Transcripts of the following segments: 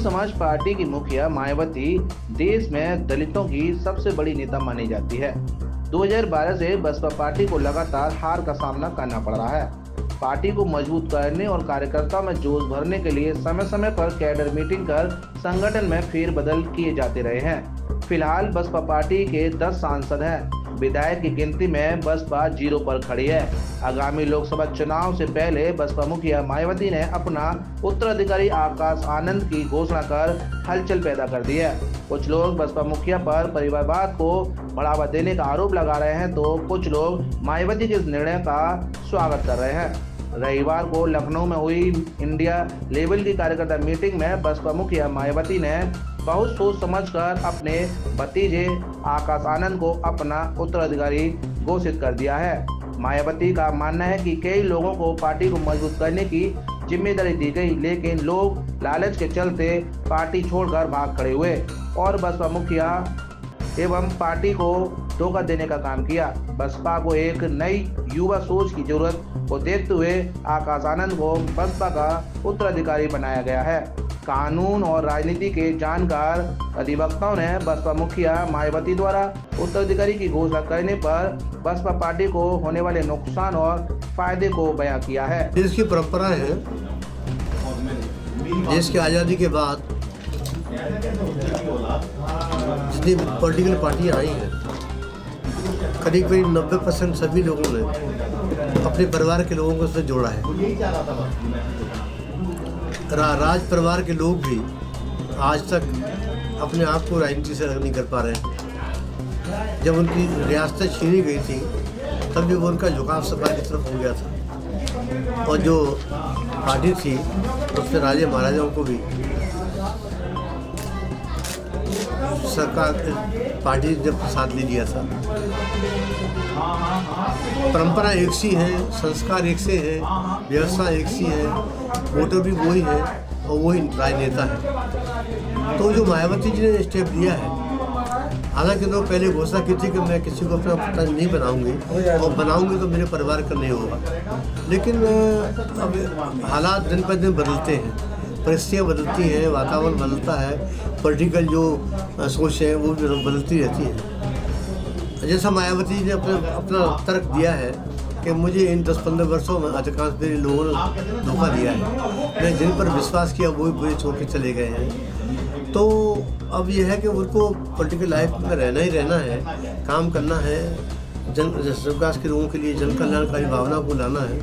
समाज पार्टी की मुखिया मायावती देश में दलितों की सबसे बड़ी नेता मानी जाती है। 2012 से बसपा पार्टी को लगातार हार का सामना करना पड़ रहा है। पार्टी को मजबूत करने और कार्यकर्ताओं में जोश भरने के लिए समय समय पर कैडर मीटिंग कर संगठन में फेरबदल किए जाते रहे हैं। फिलहाल बसपा पार्टी के 10 सांसद हैं। विधायक की गिनती में बसपा 0 पर खड़ी है। आगामी लोकसभा चुनाव से पहले बसपा मुखिया मायावती ने अपना उत्तराधिकारी आकाश आनंद की घोषणा कर हलचल पैदा कर दी है। कुछ लोग बसपा मुखिया पर परिवारवाद को बढ़ावा देने का आरोप लगा रहे हैं, तो कुछ लोग मायावती के इस निर्णय का स्वागत कर रहे हैं। रविवार को लखनऊ में हुई इंडिया लेवल की कार्यकर्ता मीटिंग में बसपा मुखिया मायावती ने बहुत सोच समझकर अपने भतीजे आकाश आनंद को अपना उत्तराधिकारी घोषित कर दिया है। मायावती का मानना है कि कई लोगों को पार्टी को मजबूत करने की जिम्मेदारी दी गई, लेकिन लोग लालच के चलते पार्टी छोड़कर भाग खड़े हुए और बसपा मुखिया एवं पार्टी को धोखा देने का काम किया। बसपा को एक नई युवा सोच की जरूरत को देखते हुए आकाश आनंद को बसपा का उत्तराधिकारी बनाया गया है। कानून और राजनीति के जानकार अधिवक्ताओं ने बसपा मुखिया मायावती द्वारा उत्तराधिकारी की घोषणा करने पर बसपा पार्टी को होने वाले नुकसान और फायदे को बयां किया है। देश की परंपरा है, देश की आज़ादी के बाद जितनी पॉलिटिकल पार्टियां आई हैं, करीब 90% सभी लोगों ने अपने परिवार के लोगों को उसमें जोड़ा है। राज परिवार के लोग भी आज तक अपने आप को राजनीति से अलग नहीं कर पा रहे हैं। जब उनकी रियासतें छीनी गई थी तब भी वो उनका झुकाव सपा की तरफ हो गया था, और जो पार्टी थी उसमें राजे महाराजाओं को भी सरकार पार्टी जब साथ ले लिया था। परंपरा एक सी है, संस्कार एक से है, व्यवस्था एक सी है, वोटर भी वही है और वही राजनेता है। तो जो मायावती जी ने स्टेप लिया है, हालांकि उन्होंने पहले घोषणा की थी कि मैं किसी को अपना पता नहीं बनाऊंगी और बनाऊंगी तो मेरे परिवार का नहीं होगा, लेकिन अब हालात दिन पर दिन बदलते हैं, परिस्थितियाँ बदलती हैं, वातावरण बदलता है, पॉलिटिकल जो सोच है वो भी बदलती रहती है। जैसा मायावती जी ने अपना तर्क दिया है कि मुझे इन 10-15 वर्षों में अधिकांश मेरे लोगों ने धोखा दिया है, मैं जिन पर विश्वास किया वो भी छोड़ के चले गए हैं। तो अब यह है कि उनको पॉलिटिकल लाइफ में रहना ही रहना है, काम करना है, जन विकास के लोगों के लिए जन कल्याणकारी भावना को लाना है,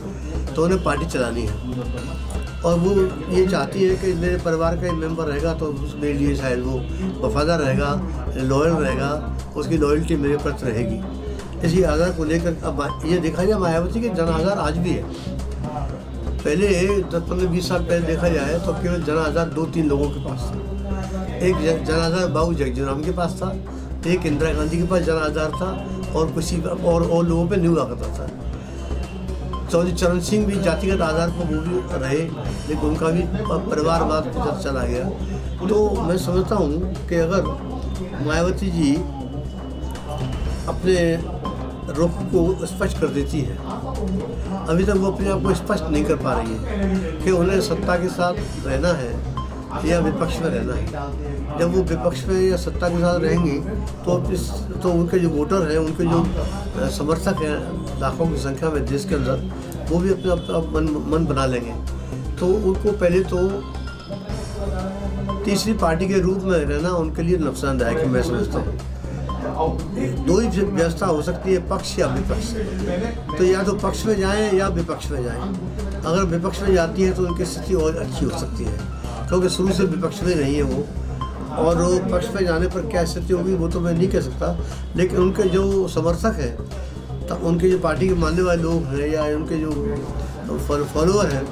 तो उन्हें पार्टी चलानी है। और वो ये चाहती है कि मेरे परिवार का एक मेंबर रहेगा तो मेरे लिए शायद वो वफादार रहेगा, लॉयल रहेगा, उसकी लॉयल्टी मेरे प्रति रहेगी। इसी आधार को लेकर अब ये देखा जाए मायावती के जन आधार आज भी है। पहले 10-15-20 साल पहले देखा जाए तो केवल जन आधार 2-3 लोगों के पास था। एक जन आधार बाबू जगजीवन के पास था, एक इंदिरा गांधी के पास जन आधार था, और किसी और लोगों पर नहीं हुआ करता था। चौधरी चरण सिंह भी जातिगत आधार पर वो भी रहे, लेकिन उनका भी परिवारवाद की तरफ चला गया। तो मैं समझता हूँ कि अगर मायावती जी अपने रुख को स्पष्ट कर देती है, अभी तक वो अपने आप को स्पष्ट नहीं कर पा रही है कि उन्हें सत्ता के साथ रहना है या विपक्ष में रहना है। जब वो विपक्ष में या सत्ता के साथ रहेंगी तो उनके जो वोटर हैं, उनके जो समर्थक हैं लाखों की संख्या में देश के अंदर, वो भी अपना मन बना लेंगे। तो उनको पहले तो तीसरी पार्टी के रूप में रहना उनके लिए नुकसानदायक है, मैं समझता हूँ। दो ही व्यवस्था हो सकती है, पक्ष या विपक्ष। तो या तो पक्ष में जाएं या विपक्ष में जाएं। अगर विपक्ष में जाती है तो उनकी स्थिति और अच्छी हो सकती है, क्योंकि शुरू से विपक्ष में नहीं है वो, और वो पक्ष में जाने पर क्या स्थिति होगी वो तो मैं नहीं कह सकता, लेकिन उनके जो समर्थक हैं, तो उनके जो पार्टी के मानने वाले लोग हैं या उनके जो फॉलोअर हैं,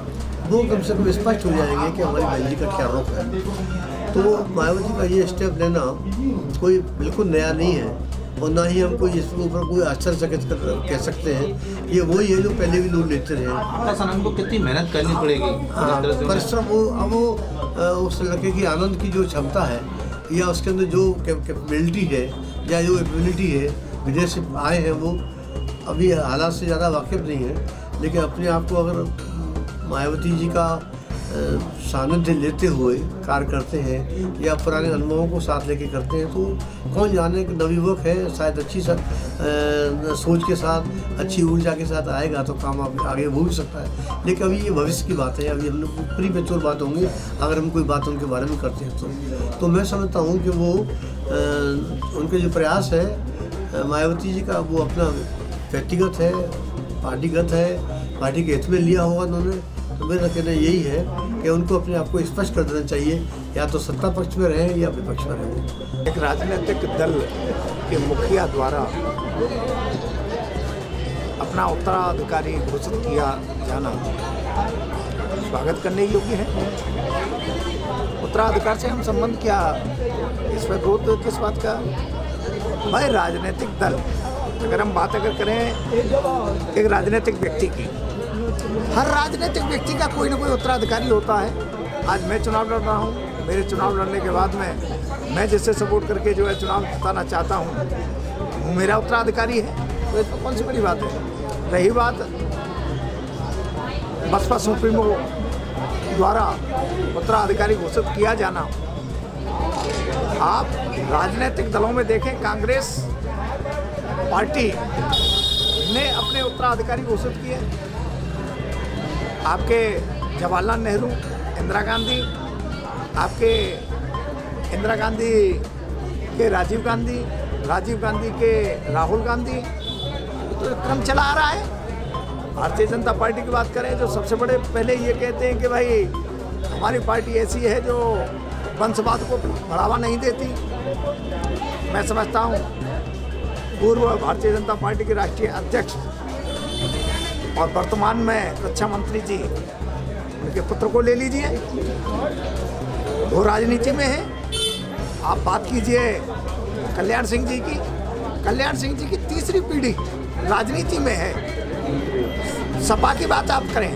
वो कम से कम स्पष्ट हो जाएंगे कि हमारी बहन जी का क्या रुख है। तो मायावती का ये स्टेप लेना कोई बिल्कुल नया नहीं है, और ना ही हम कोई इसके ऊपर कोई आश्चर्यचकित कह सकते हैं। ये वही है जो पहले भी लोग लेते रहे। आकाश आनंद को कितनी मेहनत करनी पड़ेगी? परिश्रम वो उस लड़के की आनंद की जो क्षमता है या उसके अंदर जो कैपेबिलिटी है या जो एबिलिटी है, विदेश से आए हैं वो अभी हालात से ज़्यादा वाकिफ़ नहीं है, लेकिन अपने आप को अगर मायावती जी का सानिध्य लेते हुए कार्य करते हैं या पुराने अनुभवों को साथ लेके करते हैं, तो कौन जाने कि नवयुवक है, शायद अच्छी सोच के साथ, अच्छी ऊर्जा के साथ आएगा तो काम आगे हो भी सकता है। लेकिन अभी ये भविष्य की बात है, अभी हम लोग प्रीमेच्योर बात होंगी अगर हम कोई बात उनके बारे में करते हैं तो मैं समझता हूँ कि वो उनके जो प्रयास है मायावती जी का, वो अपना व्यक्तिगत है, पार्टीगत है, पार्टी के हित में लिया होगा उन्होंने। तो मेरा कहना यही है कि उनको अपने आप को स्पष्ट कर देना चाहिए, या तो सत्ता पक्ष में रहें या विपक्ष में रहें। एक राजनीतिक दल के मुखिया द्वारा अपना उत्तराधिकारी घोषित किया जाना स्वागत करने योग्य है। उत्तराधिकार से हम संबंध क्या, इस पर विरोध किस बात का? भाई राजनीतिक दल, अगर हम बात करें एक राजनीतिक व्यक्ति की, हर राजनीतिक व्यक्ति का कोई ना कोई उत्तराधिकारी होता है। आज मैं चुनाव लड़ रहा हूँ, मेरे चुनाव लड़ने के बाद में मैं जिससे सपोर्ट करके जो है चुनाव जिताना चाहता हूँ वो मेरा उत्तराधिकारी है, तो इसमें कौन सी बड़ी बात है। रही बात बसपा सुप्रीमो द्वारा उत्तराधिकारी घोषित किया जाना, आप राजनीतिक दलों में देखें, कांग्रेस पार्टी ने अपने उत्तराधिकारी घोषित किए। आपके जवाहरलाल नेहरू, इंदिरा गांधी, आपके इंदिरा गांधी के राजीव गांधी, राजीव गांधी के राहुल गांधी, तो क्रम चला आ रहा है। भारतीय जनता पार्टी की बात करें, जो सबसे बड़े पहले ये कहते हैं कि भाई हमारी पार्टी ऐसी है जो वंशवाद को बढ़ावा नहीं देती। मैं समझता हूँ पूर्व भारतीय जनता पार्टी के राष्ट्रीय अध्यक्ष और वर्तमान में रक्षा मंत्री जी, उनके पुत्र को ले लीजिए, वो राजनीति में है। आप बात कीजिए कल्याण सिंह जी की, कल्याण सिंह जी की तीसरी पीढ़ी राजनीति में है। सपा की बात आप करें,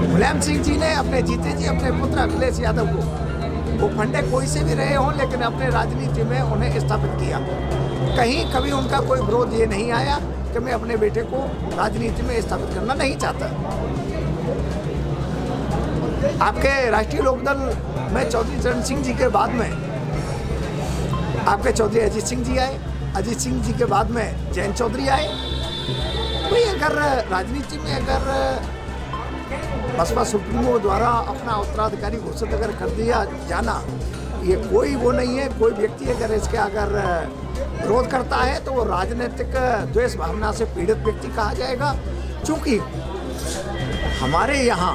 मुलायम सिंह जी ने अपने जीते जी अपने पुत्र अखिलेश यादव को, वो फंडे कोई से भी रहे हों, लेकिन अपने राजनीति में उन्हें स्थापित किया। कहीं कभी उनका कोई विरोध ये नहीं आया कि मैं अपने बेटे को राजनीति में स्थापित करना नहीं चाहता। आपके राष्ट्रीय लोकदल में चौधरी चरण सिंह जी के बाद में आपके चौधरी अजीत सिंह जी आए, अजीत सिंह जी के बाद में जयंत चौधरी आए। भाई अगर राजनीति में अगर बसपा सुप्रीमो द्वारा अपना उत्तराधिकारी घोषित अगर कर दिया जाना, ये कोई वो नहीं है, कोई व्यक्ति अगर इसके अगर विरोध करता है तो वो राजनीतिक द्वेष भावना से पीड़ित व्यक्ति कहा जाएगा। चूंकि हमारे यहाँ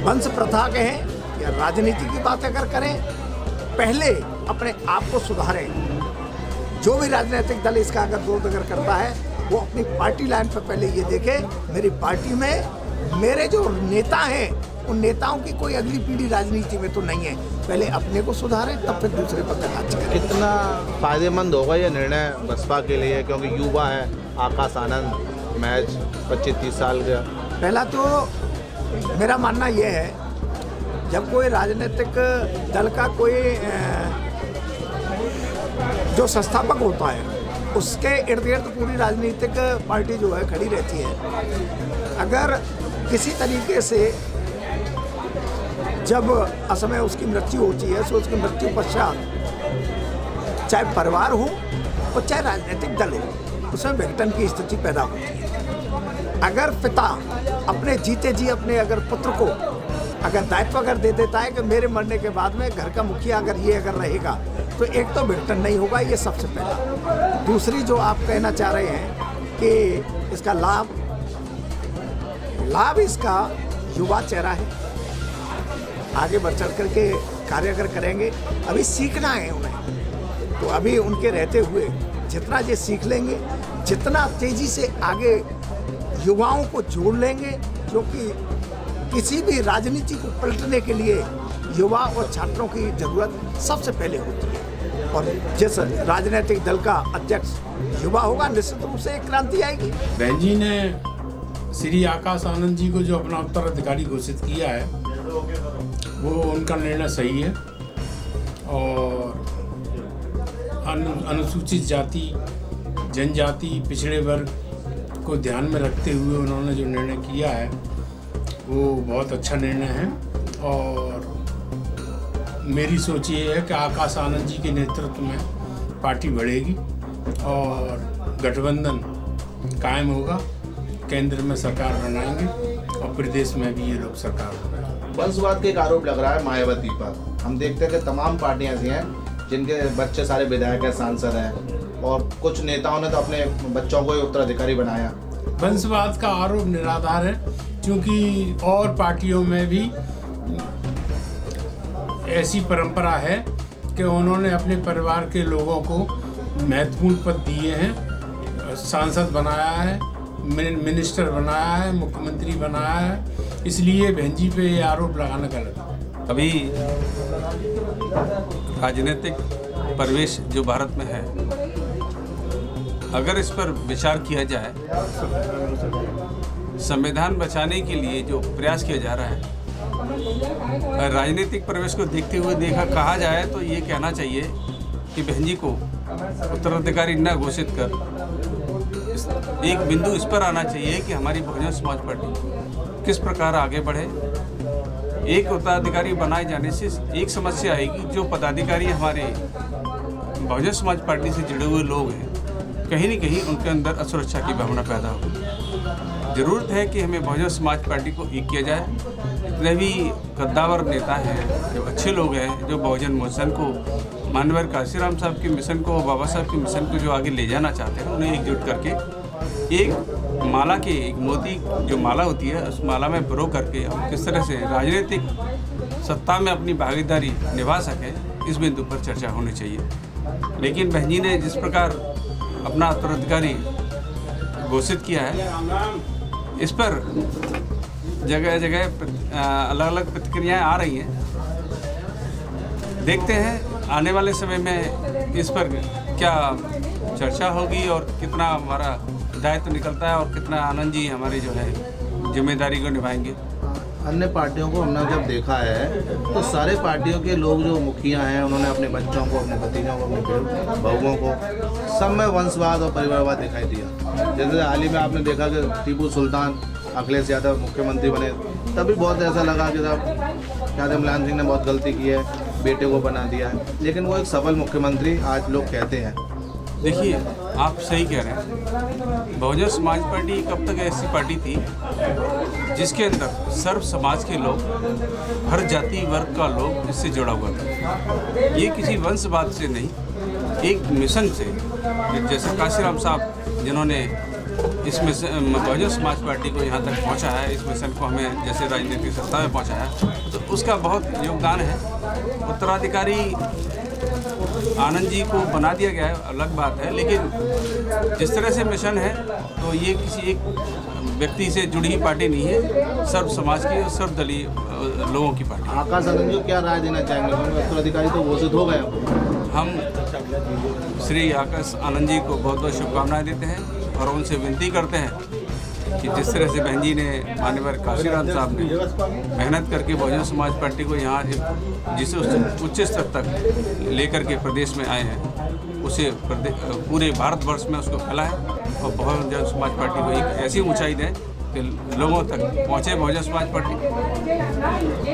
वंश प्रथा के हैं या राजनीति की बात अगर करें, पहले अपने आप को सुधारें। जो भी राजनीतिक दल इसका अगर विरोध अगर करता है, वो अपनी पार्टी लाइन पर पहले ये देखे, मेरी पार्टी में मेरे जो नेता हैं, उन नेताओं की कोई अगली पीढ़ी राजनीति में तो नहीं है। पहले अपने को सुधारें, तब फिर दूसरे पर कार्य करें। कितना फायदेमंद होगा ये निर्णय बसपा के लिए, क्योंकि युवा है आकाश आनंद, महज 25-30 साल का। पहला तो मेरा मानना यह है, जब कोई राजनीतिक दल का कोई जो संस्थापक होता है, उसके इर्द गिर्द पूरी राजनीतिक पार्टी जो है खड़ी रहती है। अगर किसी तरीके से जब असमय उसकी मृत्यु होती है, तो उसकी मृत्यु पश्चात चाहे परिवार हो और चाहे राजनीतिक दल हो, उसमें विघटन की स्थिति पैदा होती है। अगर पिता अपने जीते जी अपने अगर पुत्र को अगर दायित्व अगर दे देता है कि मेरे मरने के बाद में घर का मुखिया अगर ये अगर रहेगा, तो एक तो विघटन नहीं होगा, ये सबसे पहला। दूसरी जो आप कहना चाह रहे हैं कि इसका लाभ इसका युवा चेहरा है, आगे बढ़ चढ़ करके कार्य अगर करेंगे, अभी सीखना है उन्हें, तो अभी उनके रहते हुए जितना ये सीख लेंगे, जितना तेजी से आगे युवाओं को जोड़ लेंगे, क्योंकि किसी भी राजनीति को पलटने के लिए युवा और छात्रों की जरूरत सबसे पहले होती है। और जिस राजनीतिक दल का अध्यक्ष युवा होगा, निश्चित रूप से एक क्रांति आएगी। बहन जी ने श्री आकाश आनंद जी को जो अपना उत्तराधिकारी घोषित किया है, वो उनका निर्णय सही है। और अनुसूचित जाति, जनजाति, पिछड़े वर्ग को ध्यान में रखते हुए उन्होंने जो निर्णय किया है वो बहुत अच्छा निर्णय है। और मेरी सोच ये है कि आकाश आनंद जी के नेतृत्व में पार्टी बढ़ेगी और गठबंधन कायम होगा, केंद्र में सरकार बनाएंगे और प्रदेश में भी ये लोग सरकार बनाएंगे। वंशवाद के एक आरोप लग रहा है मायावती पर। हम देखते हैं कि तमाम पार्टियां ऐसी हैं जिनके बच्चे सारे विधायक हैं, सांसद हैं, और कुछ नेताओं ने तो अपने बच्चों को ही उत्तराधिकारी बनाया। वंशवाद का आरोप निराधार है, क्योंकि और पार्टियों में भी ऐसी परंपरा है कि उन्होंने अपने परिवार के लोगों को महत्वपूर्ण पद दिए हैं, सांसद बनाया है, मिनिस्टर बनाया है, मुख्यमंत्री बनाया है। इसलिए बहन जी पे ये आरोप लगाना गलत है। अभी राजनीतिक परिवेश जो भारत में है, अगर इस पर विचार किया जाए, संविधान बचाने के लिए जो प्रयास किया जा रहा है, राजनीतिक परिवेश को देखते हुए कहा जाए तो ये कहना चाहिए कि बहन जी को उत्तराधिकारी न घोषित कर एक बिंदु इस पर आना चाहिए कि हमारी बहुजन समाज पार्टी किस प्रकार आगे बढ़े। एक उत्तराधिकारी बनाए जाने से एक समस्या आएगी, जो पदाधिकारी हमारे बहुजन समाज पार्टी से जुड़े हुए लोग हैं, कहीं न कहीं उनके अंदर असुरक्षा की भावना पैदा होगी। ज़रूरत है कि हमें बहुजन समाज पार्टी को एक किया जाए। जितने भी कद्दावर नेता हैं, जो अच्छे लोग हैं, जो बहुजन मिशन को, माननीय काशीराम साहब के मिशन को, बाबा साहब के मिशन को जो आगे ले जाना चाहते हैं, उन्हें एकजुट करके एक माला के, एक मोती जो माला होती है, उस माला में पिरो करके हम किस तरह से राजनीतिक सत्ता में अपनी भागीदारी निभा सकें, इस बिंदु पर चर्चा होनी चाहिए। लेकिन बहन जी ने जिस प्रकार अपना उत्तराधिकारी घोषित किया है, इस पर जगह जगह अलग अलग प्रतिक्रियाएं आ रही हैं। देखते हैं आने वाले समय में इस पर क्या चर्चा होगी और कितना हमारा दायित्व निकलता है और कितना आनंद जी हमारी जो है जिम्मेदारी को निभाएंगे। अन्य पार्टियों को हमने जब देखा है तो सारे पार्टियों के लोग जो मुखिया हैं, उन्होंने अपने बच्चों को, अपने भतीजों को, अपने बहुओं को, सब में वंशवाद और परिवारवाद दिखाई दिया। जैसे हाल ही में आपने देखा कि टीपू सुल्तान, अखिलेश यादव मुख्यमंत्री बने, तभी बहुत ऐसा लगा कि साहब यादव मुलायम सिंह ने बहुत गलती की है, बेटे को बना दिया है, लेकिन वो एक सफल मुख्यमंत्री आज लोग कहते हैं। देखिए, आप सही कह रहे हैं। बहुजन समाज पार्टी कब तक ऐसी पार्टी थी जिसके अंदर सर्व समाज के लोग, हर जाति वर्ग का लोग इससे जुड़ा हुआ था। ये किसी वंशवाद से नहीं, एक मिशन से, जैसे काशीराम साहब जिन्होंने इस मिशन बहुजन समाज पार्टी को यहाँ तक पहुँचा है, इस मिशन को हमें जैसे राजनीतिक सत्ता में पहुँचाया, तो उसका बहुत योगदान है। उत्तराधिकारी आनंद जी को बना दिया गया है, अलग बात है, लेकिन जिस तरह से मिशन है तो ये किसी एक व्यक्ति से जुड़ी ही पार्टी नहीं है, सर्व समाज की और सर्वदलीय लोगों की पार्टी। आकाश आनंद जी को क्या राय देना चाहेंगे? उत्तराधिकारी तो घोषित हो गए। हम श्री आकाश आनंद जी को बहुत बहुत शुभकामनाएं देते हैं और उनसे विनती करते हैं कि जिस तरह से बहन जी ने, माननीय काशीराम साहब ने मेहनत करके बहुजन समाज पार्टी को यहाँ जिसे उच्च स्तर तक लेकर के प्रदेश में आए हैं, उसे पूरे भारतवर्ष में उसको फैलाएं और बहुजन समाज पार्टी को एक ऐसी ऊंचाई दें कि लोगों तक पहुँचे बहुजन समाज पार्टी।